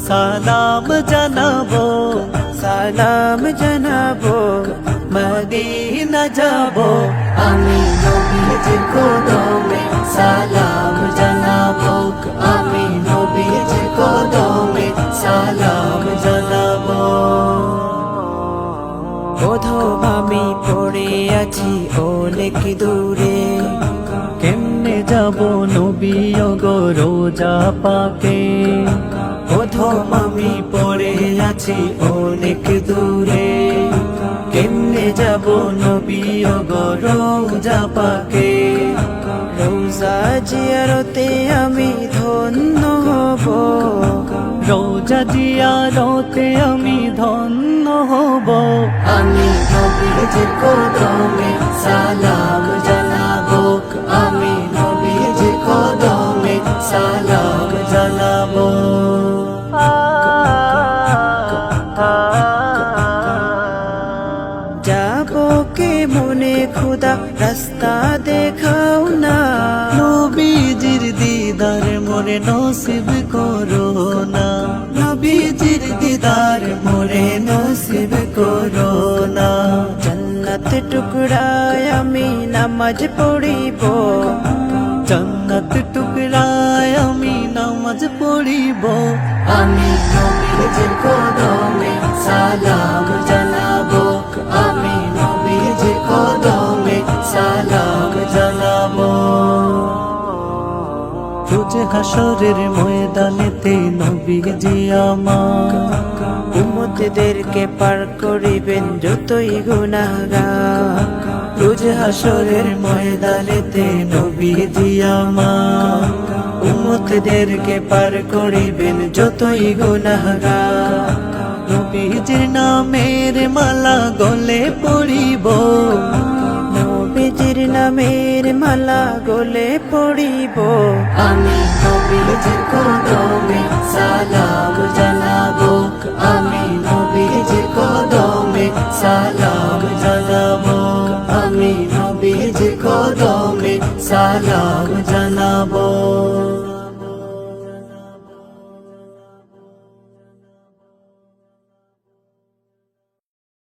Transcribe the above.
সালাম জানাবো, সালাম জানাবো, মদিনা যাবো, আমি নবীজির কদমে সালাম জানাবো, আমি নবীজির কদমে সালাম জানাবো। প্রথম আমি পড়ে আছি অনেক দূরে, কেমনে যাব নবী গো রোজা পাকে। প্রথম আমি পড়ে আছি অনেক দূরে, কেমনে যাব নবী গো রোজা পাকে। রোজা জিয়ারতে আমি ধন্য হব, রোজা জিয়ারতে আমি ধন্য হব, আমি নবীজির কদমে সালাম জানাবো, আমি নবীজির কদমে সালাম জানাবো। যাবো কে মনে খুদা রাস্তা দেখাও না, নবীজির দিদার মোরে নসিব করো না, নবীজির দিদার মোরে নসিব করো না। জান্নাত টুকরায় আমি নামাজ পড়িব, জান্নাত টুকরায় আমি নামাজ পড়িব, আমি নবীজির কদমে সালাম জানাবো, আমি নবীজির কদমে সালাম জানাবো। রোজ হাসরের ময়দানেতে নবীজি আমার উম্মতদেরকে পার করিবেন যতই গুনাহগার। রোজ হাসরের ময়দানেতে নবীজি আমার উম্মতদেরকে পার করিবেন যতই গুনাহগার। নবীজির নামের মালা গলে পড়িব, নবীজির নামের মালা গলে পড়িব, আমি নবীজির কদমে সালাম জানাবো, আমি নবীজির কদমে সালাম জানাবো, আমি নবীজির কদমে সালাম জানাবো।